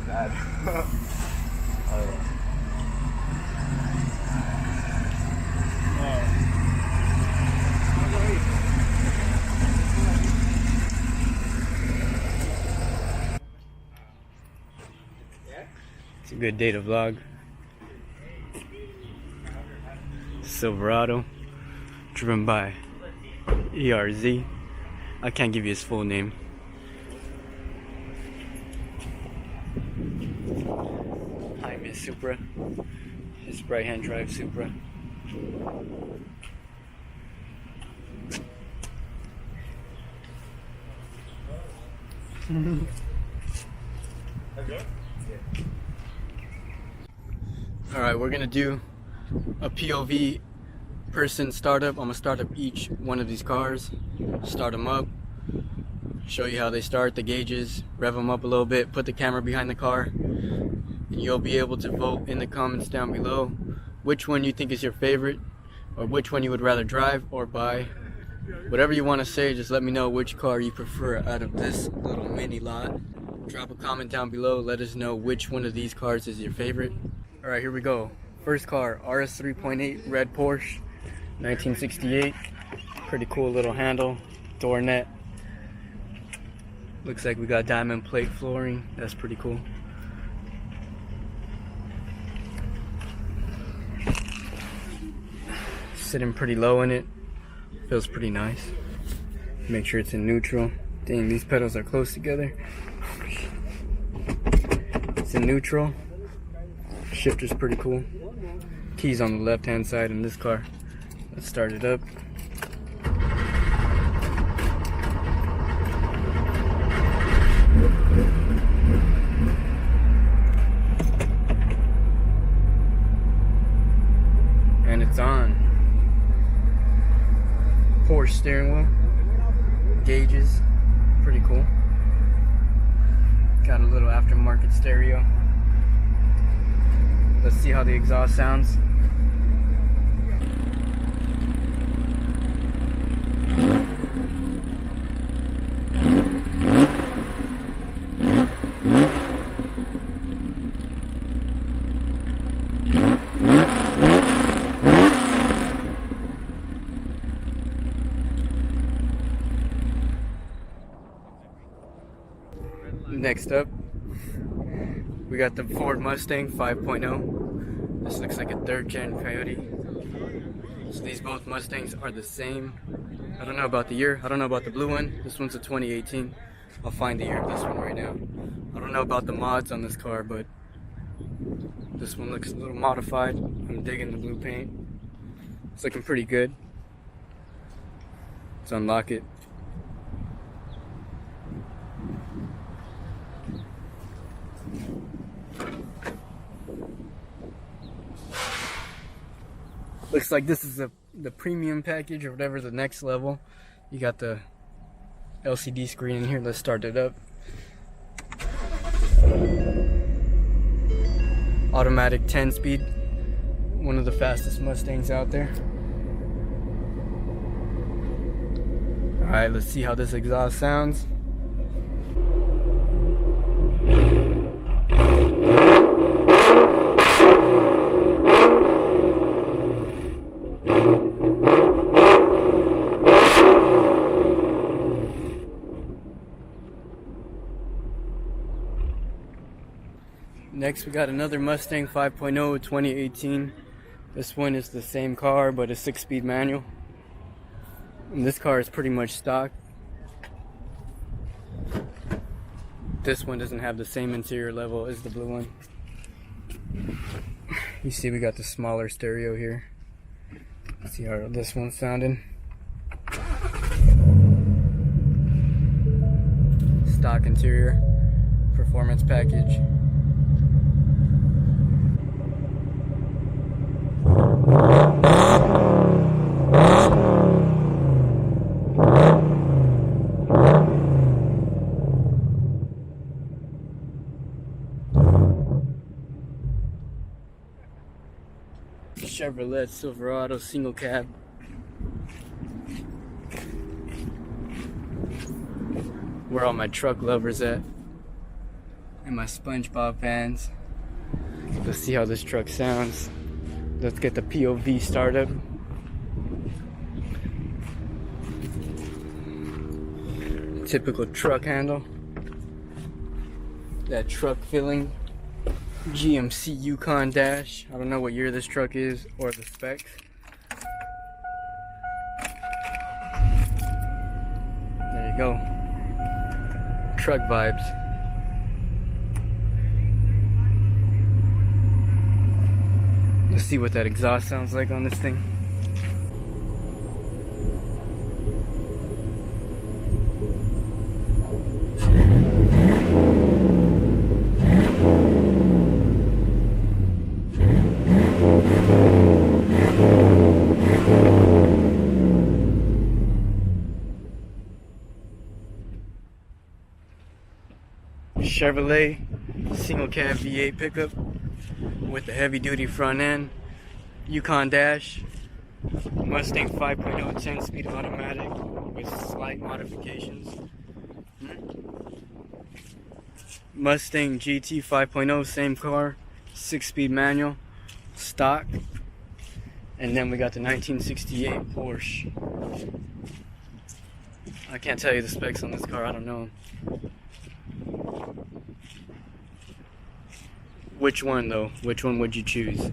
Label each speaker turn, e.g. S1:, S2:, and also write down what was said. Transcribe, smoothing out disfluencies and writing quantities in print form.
S1: bad.
S2: It's a good day to vlog. Silverado, driven by ERZ. I can't give you his full name. Behind me is Supra, his right hand drive Supra. Alright, we're gonna do a POV person startup. I'm gonna start up each one of these cars, start them up, show you how they start, the gauges, rev them up a little bit, put the camera behind the car, and you'll be able to vote in the comments down below which one you think is your favorite, or which one you would rather drive or buy. Whatever you want to say, just let me know which car you prefer out of this little mini lot. Drop a comment down below, let us know which one of these cars is your favorite. Alright, here we go. First car, RS 3.8 red Porsche, 1968. Pretty cool little handle, door net. Looks like we got diamond plate flooring. That's pretty cool. Sitting pretty low in it. Feels pretty nice. Make sure it's in neutral. Dang, these pedals are close together. It's in neutral. Shifter's pretty cool. Keys on the left hand side in this car. Let's start it up. And it's on. Porsche steering wheel. Gauges. Pretty cool. Got a little aftermarket stereo. Let's see how the exhaust sounds. Next up, we got the Ford Mustang 5.0. This looks like a 3rd gen Coyote. So these both Mustangs are the same. I don't know about the year. I don't know about the blue one. This one's a 2018. I'll find the year of this one right now. I don't know about the mods on this car, but this one looks a little modified. I'm digging the blue paint. It's looking pretty good. Let's unlock it. Looks like this is the premium package or whatever, the next level. You got the LCD screen in here. Let's start it up. Automatic 10-speed. One of the fastest Mustangs out there. Alright, let's see how this exhaust sounds. Next, we got another Mustang 5.0 2018. This one is the same car, but a 6-speed manual. And this car is pretty much stock. This one doesn't have the same interior level as the blue one. You see we got the smaller stereo here. Let's see how this one's sounding. Stock interior, performance package. Chevrolet Silverado single cab. Where all my truck lovers at? and my SpongeBob fans. Let's see how this truck sounds. Let's get the POV started. Typical truck handle. That truck filling. GMC Yukon dash. I don't know what year this truck is or the specs. There you go. Truck vibes. Let's see what that exhaust sounds like on this thing. Chevrolet single cab V8 pickup with the heavy duty front end, Yukon dash, Mustang 5.0 10-speed automatic with slight modifications, Mustang GT 5.0, same car, 6-speed manual, stock, and then we got the 1968 Porsche. I can't tell you the specs on this car, I don't know. Which one though? Which one would you choose?